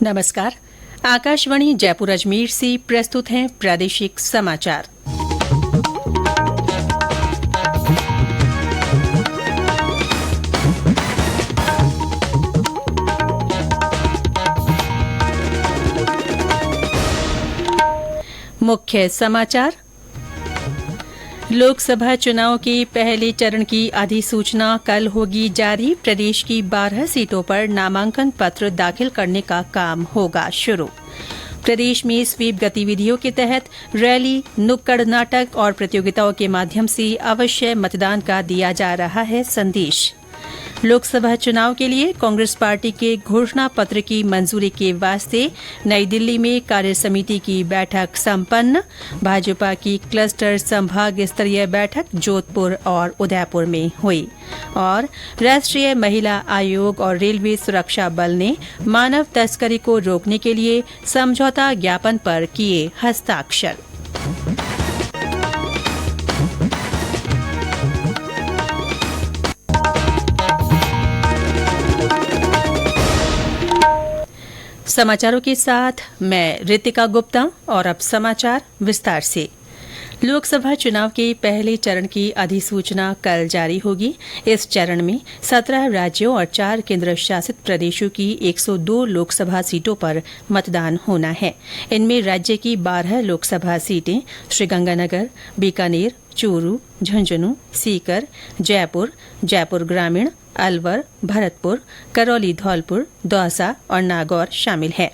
नमस्कार। आकाशवाणी जयपुर अजमेर से प्रस्तुत हैं प्रादेशिक समाचार। मुख्य समाचार। लोकसभा चुनाव के पहले चरण की अधिसूचना कल होगी जारी। प्रदेश की 12 सीटों पर नामांकन पत्र दाखिल करने का काम होगा शुरू। प्रदेश में स्वीप गतिविधियों के तहत रैली, नुक्कड़ नाटक और प्रतियोगिताओं के माध्यम से अवश्य मतदान का दिया जा रहा है संदेश। लोकसभा चुनाव के लिए कांग्रेस पार्टी के घोषणा पत्र की मंजूरी के वास्ते नई दिल्ली में कार्य समिति की बैठक संपन्न। भाजपा की क्लस्टर संभाग स्तरीय बैठक जोधपुर और उदयपुर में हुई। और राष्ट्रीय महिला आयोग और रेलवे सुरक्षा बल ने मानव तस्करी को रोकने के लिए समझौता ज्ञापन पर किए हस्ताक्षर। समाचारों के साथ मैं रितिका गुप्ता और अब समाचार विस्तार से। लोकसभा चुनाव के पहले चरण की अधिसूचना कल जारी होगी। इस चरण में 17 राज्यों और 4 केंद्र शासित प्रदेशों की 102 लोकसभा सीटों पर मतदान होना है। इनमें राज्य की 12 लोकसभा सीटें श्रीगंगानगर, बीकानेर, चूरू, झुंझुनू, सीकर, जयपुर, जयपुर ग्रामीण, अलवर, भरतपुर, करौली धौलपुर, दौसा और नागौर शामिल है।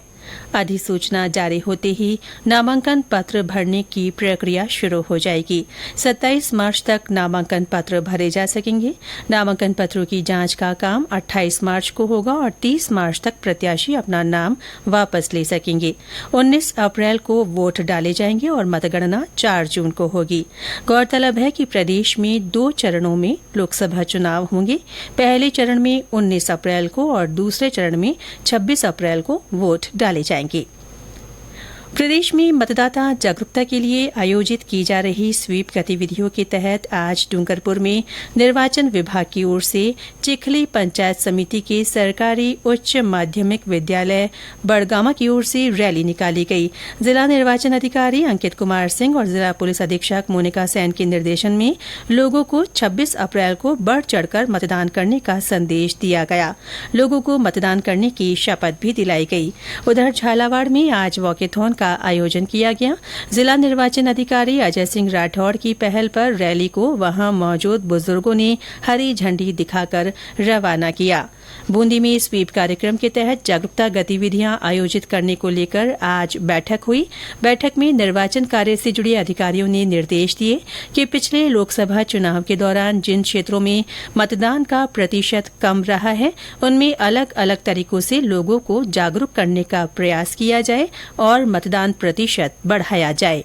अधिसूचना जारी होते ही नामांकन पत्र भरने की प्रक्रिया शुरू हो जाएगी। 27 मार्च तक नामांकन पत्र भरे जा सकेंगे। नामांकन पत्रों की जांच का काम 28 मार्च को होगा और 30 मार्च तक प्रत्याशी अपना नाम वापस ले सकेंगे। 19 अप्रैल को वोट डाले जाएंगे और मतगणना 4 जून को होगी। गौरतलब है कि प्रदेश में 2 चरणों में लोकसभा चुनाव होंगे। पहले चरण में 19 अप्रैल को और दूसरे चरण में 26 अप्रैल को वोट डाले जाएंगे। प्रदेश में मतदाता जागरूकता के लिए आयोजित की जा रही स्वीप गतिविधियों के तहत आज डूंगरपुर में निर्वाचन विभाग की ओर से चिखली पंचायत समिति के सरकारी उच्च माध्यमिक विद्यालय बड़गामा की ओर से रैली निकाली गई। जिला निर्वाचन अधिकारी अंकित कुमार सिंह और जिला पुलिस अधीक्षक मोनिका सेन के निर्देशन में लोगों को 26 अप्रैल को बढ़ चढ़कर मतदान करने का संदेश दिया गया। लोगों को मतदान करने की शपथ भी दिलाई गई। उधर झालावाड़ में आज वॉकेथॉन का आयोजन किया गया। जिला निर्वाचन अधिकारी अजय सिंह राठौड़ की पहल पर रैली को वहां मौजूद बुजुर्गों ने हरी झंडी दिखाकर रवाना किया। बूंदी में स्वीप कार्यक्रम के तहत जागरूकता गतिविधियां आयोजित करने को लेकर आज बैठक हुई। बैठक में निर्वाचन कार्य से जुड़े अधिकारियों ने निर्देश दिए कि पिछले लोकसभा चुनाव के दौरान जिन क्षेत्रों में मतदान का प्रतिशत कम रहा है उनमें अलग अलग तरीकों से लोगों को जागरूक करने का प्रयास किया जाए और मतदान प्रतिशत बढ़ाया जाए।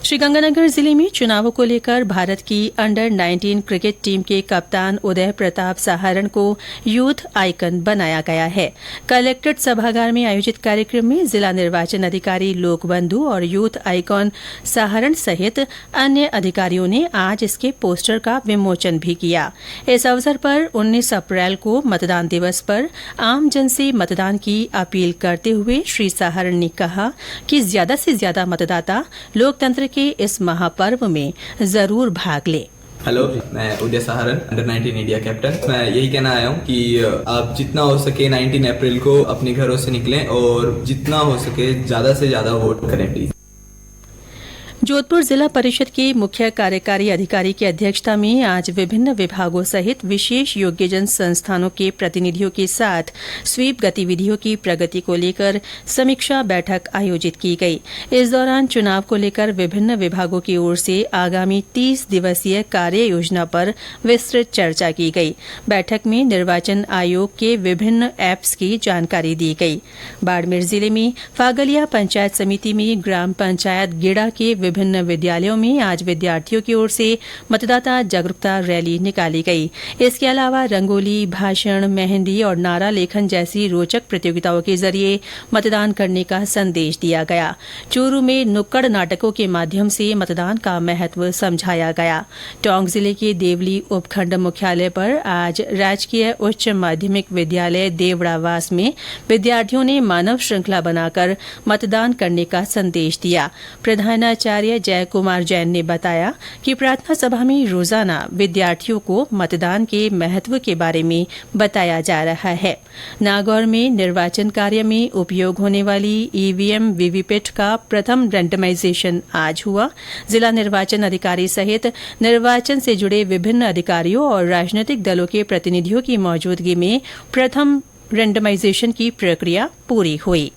श्रीगंगानगर जिले में चुनावों को लेकर भारत की अंडर 19 क्रिकेट टीम के कप्तान उदय प्रताप सहारण को यूथ आइकन बनाया गया है। कलेक्ट्रेट सभागार में आयोजित कार्यक्रम में जिला निर्वाचन अधिकारी लोकबंधु और यूथ आइकन सहारण सहित अन्य अधिकारियों ने आज इसके पोस्टर का विमोचन भी किया। इस अवसर पर 19 अप्रैल को मतदान दिवस पर आमजन से मतदान की अपील करते हुए श्री सहारण ने कहा कि ज्यादा से ज्यादा मतदाता लोकतंत्र के इस महापर्व में जरूर भाग ले। हेलो, मैं उदय सहारण, अंडर 19 इंडिया कैप्टन। मैं यही कहना आया हूँ कि आप जितना हो सके 19 अप्रैल को अपने घरों से निकलें और जितना हो सके ज्यादा से ज्यादा वोट करें प्लीज। जोधपुर जिला परिषद के मुख्य कार्यकारी अधिकारी की अध्यक्षता में आज विभिन्न विभागों सहित विशेष योग्यजन संस्थानों के प्रतिनिधियों के साथ स्वीप गतिविधियों की प्रगति को लेकर समीक्षा बैठक आयोजित की गई। इस दौरान चुनाव को लेकर विभिन्न विभागों की ओर से आगामी 30 दिवसीय कार्य योजना पर विस्तृत चर्चा की गई। बैठक में निर्वाचन आयोग के विभिन्न एप्स की जानकारी दी गई। बाड़मेर जिले में फागलिया पंचायत समिति में ग्राम पंचायत गेड़ा के विभिन्न विद्यालयों में आज विद्यार्थियों की ओर से मतदाता जागरूकता रैली निकाली गई। इसके अलावा रंगोली, भाषण, मेहंदी और नारा लेखन जैसी रोचक प्रतियोगिताओं के जरिए मतदान करने का संदेश दिया गया। चूरू में नुक्कड़ नाटकों के माध्यम से मतदान का महत्व समझाया गया। टोंक जिले के देवली उपखंड मुख्यालय पर आज राजकीय उच्च माध्यमिक विद्यालय देवड़ावास में विद्यार्थियों ने मानव श्रृंखला बनाकर मतदान करने का संदेश दिया। प्रधानाचार्य जय कुमार जैन ने बताया कि प्रार्थना सभा में रोजाना विद्यार्थियों को मतदान के महत्व के बारे में बताया जा रहा है। नागौर में निर्वाचन कार्य में उपयोग होने वाली ईवीएम वीवीपैट का प्रथम रैंडमाइजेशन आज हुआ। जिला निर्वाचन अधिकारी सहित निर्वाचन से जुड़े विभिन्न अधिकारियों और राजनीतिक दलों के प्रतिनिधियों की मौजूदगी में प्रथम रैंडमाइजेशन की प्रक्रिया पूरी हुई।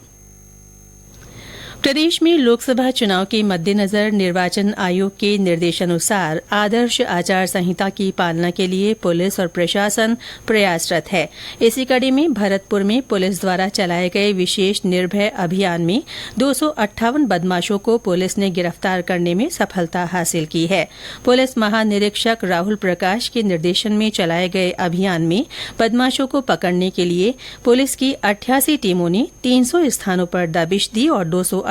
प्रदेश में लोकसभा चुनाव के मद्देनजर निर्वाचन आयोग के निर्देशानुसार आदर्श आचार संहिता की पालना के लिए पुलिस और प्रशासन प्रयासरत है। इसी कड़ी में भरतपुर में पुलिस द्वारा चलाए गए विशेष निर्भय अभियान में 258 बदमाशों को पुलिस ने गिरफ्तार करने में सफलता हासिल की है। पुलिस महानिरीक्षक राहुल प्रकाश के निर्देशन में चलाए गए अभियान में बदमाशों को पकड़ने के लिए पुलिस की 88 टीमों ने 300 स्थानों पर दबिश दी और 258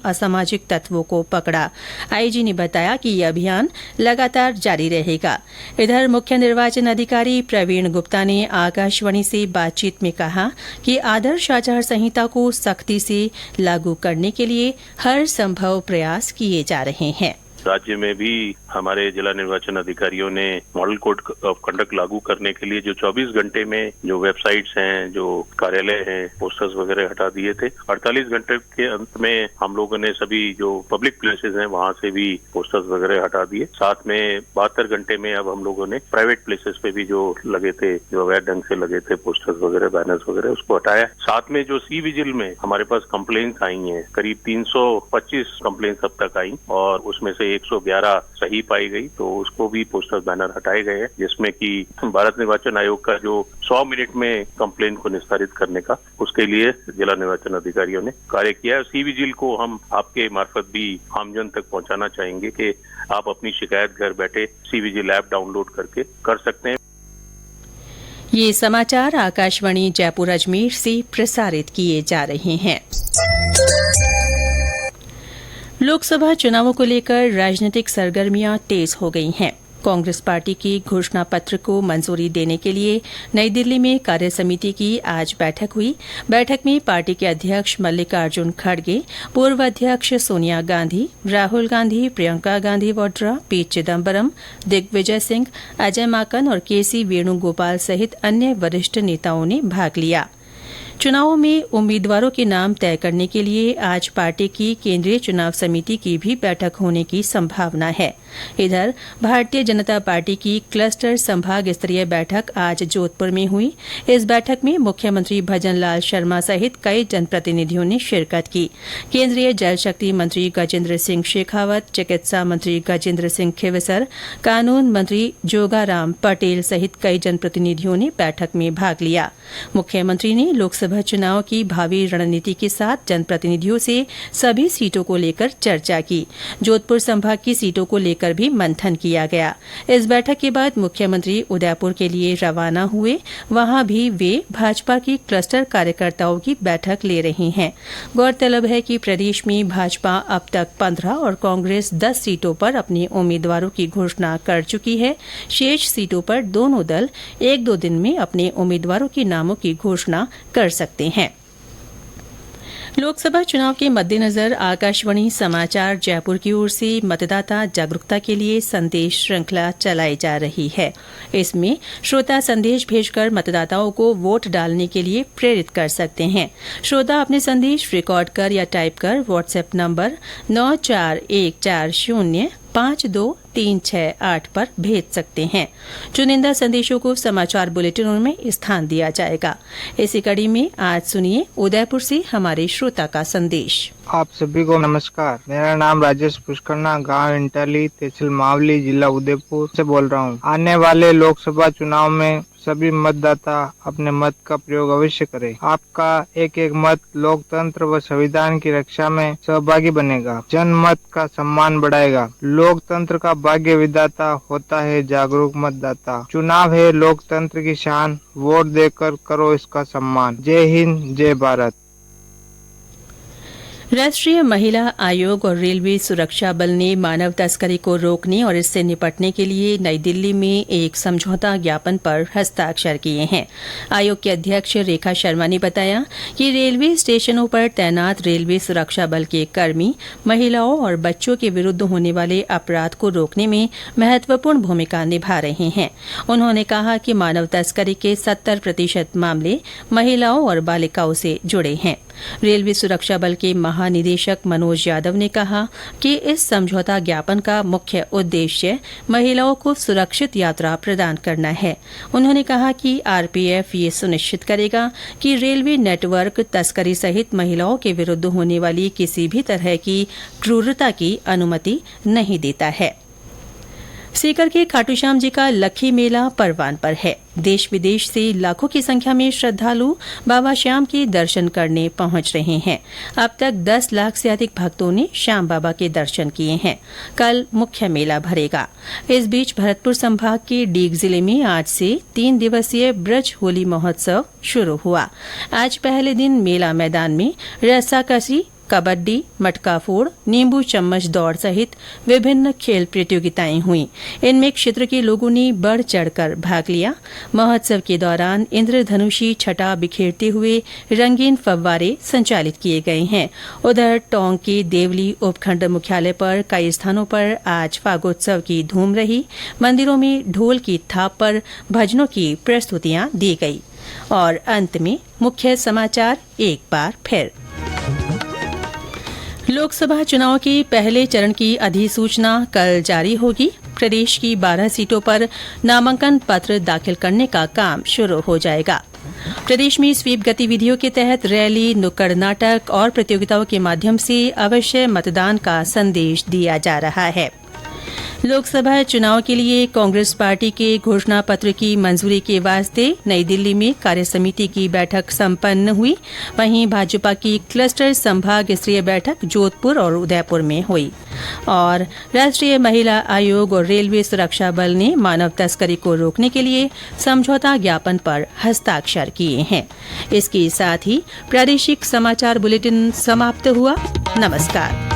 असामाजिक तत्वों को पकड़ा। आईजी ने बताया कि यह अभियान लगातार जारी रहेगा। इधर मुख्य निर्वाचन अधिकारी प्रवीण गुप्ता ने आकाशवाणी से बातचीत में कहा कि आदर्श आचार संहिता को सख्ती से लागू करने के लिए हर संभव प्रयास किए जा रहे हैं। राज्य में भी हमारे जिला निर्वाचन अधिकारियों ने मॉडल कोड ऑफ कंडक्ट लागू करने के लिए जो 24 घंटे में जो वेबसाइट्स हैं, जो कार्यालय हैं, पोस्टर्स वगैरह हटा दिए थे। 48 घंटे के अंत में हम लोगों ने सभी जो पब्लिक प्लेसेस हैं वहां से भी पोस्टर्स वगैरह हटा दिए। साथ में 72 घंटे में अब हम लोगों ने प्राइवेट प्लेसेस पे भी जो लगे थे, जो अवैध ढंग से लगे थे पोस्टर्स वगैरह, बैनर्स वगैरह, उसको हटाया। साथ में जो सी विजिल में हमारे पास कंप्लेंट्स आई हैं, करीब 325 कंप्लेंट्स अब तक आई और उसमें से 111 सही पाई गई, तो उसको भी पोस्टर बैनर हटाए गए हैं, जिसमें कि भारत निर्वाचन आयोग का जो 100 मिनट में कंप्लेंट को निस्तारित करने का, उसके लिए जिला निर्वाचन अधिकारियों ने कार्य किया है। सी विजिल को हम आपके मार्फत भी आमजन तक पहुंचाना चाहेंगे कि आप अपनी शिकायत घर बैठे सी विजिल ऐप डाउनलोड करके कर सकते हैं। ये समाचार आकाशवाणी जयपुर अजमेर से प्रसारित किए जा रहे हैं। लोकसभा चुनावों को लेकर राजनीतिक सरगर्मियां तेज हो गई हैं। कांग्रेस पार्टी की घोषणा पत्र को मंजूरी देने के लिए नई दिल्ली में कार्य समिति की आज बैठक हुई। बैठक में पार्टी के अध्यक्ष मल्लिकार्जुन खड़गे, पूर्व अध्यक्ष सोनिया गांधी, राहुल गांधी, प्रियंका गांधी वाड्रा, पी चिदम्बरम, दिग्विजय सिंह, अजय माकन और केसी वेणुगोपाल सहित अन्य वरिष्ठ नेताओं ने भाग लिया। चुनावों में उम्मीदवारों के नाम तय करने के लिए आज पार्टी की केंद्रीय चुनाव समिति की भी बैठक होने की संभावना है। इधर भारतीय जनता पार्टी की क्लस्टर संभाग स्तरीय बैठक आज जोधपुर में हुई। इस बैठक में मुख्यमंत्री भजन लाल शर्मा सहित कई जनप्रतिनिधियों ने शिरकत की। केंद्रीय जल शक्ति मंत्री गजेंद्र सिंह शेखावत, चिकित्सा मंत्री गजेंद्र सिंह खींवसर, कानून मंत्री जोगाराम पटेल सहित कई जनप्रतिनिधियों ने बैठक में भाग लिया। मुख्यमंत्री ने लोकसभा चुनाव की भावी रणनीति के साथ जनप्रतिनिधियों से सभी सीटों को लेकर चर्चा की। जोधपुर संभाग की सीटों को लेकर भी मंथन किया गया। इस बैठक के बाद मुख्यमंत्री उदयपुर के लिए रवाना हुए। वहां भी वे भाजपा की क्लस्टर कार्यकर्ताओं की बैठक ले रहे हैं। गौरतलब है कि प्रदेश में भाजपा अब तक 15 और कांग्रेस 10 सीटों पर अपने उम्मीदवारों की घोषणा कर चुकी है। शेष सीटों पर दोनों दल 1-2 दिन में अपने उम्मीदवारों के नामों की घोषणा कर सकते हैं। लोकसभा चुनाव के मद्देनजर आकाशवाणी समाचार जयपुर की ओर से मतदाता जागरूकता के लिए संदेश श्रृंखला चलाई जा रही है। इसमें श्रोता संदेश भेजकर मतदाताओं को वोट डालने के लिए प्रेरित कर सकते हैं। श्रोता अपने संदेश रिकॉर्ड कर या टाइप कर व्हाट्सएप नंबर 9414052 368 पर भेज सकते हैं। चुनिंदा संदेशों को समाचार बुलेटिनों में स्थान दिया जाएगा। इसी कड़ी में आज सुनिए उदयपुर से हमारे श्रोता का संदेश। आप सभी को नमस्कार। मेरा नाम राजेश पुष्करना, गांव इंटली, तहसील मावली, जिला उदयपुर से बोल रहा हूं। आने वाले लोकसभा चुनाव में सभी मतदाता अपने मत का प्रयोग अवश्य करें। आपका एक एक मत लोकतंत्र व संविधान की रक्षा में सहभागी बनेगा, जनमत का सम्मान बढ़ाएगा। लोकतंत्र का भाग्य विधाता होता है जागरूक मतदाता। चुनाव है लोकतंत्र की शान, वोट देकर करो इसका सम्मान। जय हिंद, जय भारत। राष्ट्रीय महिला आयोग और रेलवे सुरक्षा बल ने मानव तस्करी को रोकने और इससे निपटने के लिए नई दिल्ली में एक समझौता ज्ञापन पर हस्ताक्षर किए हैं। आयोग के अध्यक्ष रेखा शर्मा ने बताया कि रेलवे स्टेशनों पर तैनात रेलवे सुरक्षा बल के कर्मी महिलाओं और बच्चों के विरुद्ध होने वाले अपराध को रोकने में महत्वपूर्ण भूमिका निभा रहे हैं। उन्होंने कहा कि मानव तस्करी के 70% मामले महिलाओं और बालिकाओं से जुड़े हैं। रेलवे सुरक्षा बल के महानिदेशक मनोज यादव ने कहा कि इस समझौता ज्ञापन का मुख्य उद्देश्य महिलाओं को सुरक्षित यात्रा प्रदान करना है। उन्होंने कहा कि आरपीएफ ये सुनिश्चित करेगा कि रेलवे नेटवर्क तस्करी सहित महिलाओं के विरुद्ध होने वाली किसी भी तरह की क्रूरता की अनुमति नहीं देता है। सीकर के खाटूश्याम जी का लखी मेला परवान पर है। देश विदेश से लाखों की संख्या में श्रद्धालु बाबा श्याम के दर्शन करने पहुंच रहे हैं। अब तक 10 लाख से अधिक भक्तों ने श्याम बाबा के दर्शन किए हैं। कल मुख्य मेला भरेगा। इस बीच भरतपुर संभाग के डीग जिले में आज से 3 दिवसीय ब्रज होली महोत्सव शुरू हुआ। आज पहले दिन मेला मैदान में रस्साकसी, कबड्डी, मटका फोड़, नींबू चम्मच दौड़ सहित विभिन्न खेल प्रतियोगिताएं हुईं। इनमें क्षेत्र के लोगों ने बढ़ चढ़कर भाग लिया। महोत्सव के दौरान इंद्रधनुषी छटा बिखेरते हुए रंगीन फव्वारे संचालित किए गए हैं। उधर टोंक के देवली उपखंड मुख्यालय पर कई स्थानों पर आज फागोत्सव की धूम रही। मंदिरों में ढोल की थाप पर भजनों की प्रस्तुतियां दी गई। और अंत में मुख्य समाचार एक बार फिर। लोकसभा चुनाव के पहले चरण की अधिसूचना कल जारी होगी। प्रदेश की 12 सीटों पर नामांकन पत्र दाखिल करने का काम शुरू हो जाएगा। प्रदेश में स्वीप गतिविधियों के तहत रैली, नुक्कड़ नाटक और प्रतियोगिताओं के माध्यम से अवश्य मतदान का संदेश दिया जा रहा है। लोकसभा चुनाव के लिए कांग्रेस पार्टी के घोषणा पत्र की मंजूरी के वास्ते नई दिल्ली में कार्यसमिति की बैठक संपन्न हुई। वहीं भाजपा की क्लस्टर संभाग स्तरीय बैठक जोधपुर और उदयपुर में हुई। और राष्ट्रीय महिला आयोग और रेलवे सुरक्षा बल ने मानव तस्करी को रोकने के लिए समझौता ज्ञापन पर हस्ताक्षर किए हैं। इसके साथ ही प्रादेशिक समाचार बुलेटिन समाप्त हुआ। नमस्कार।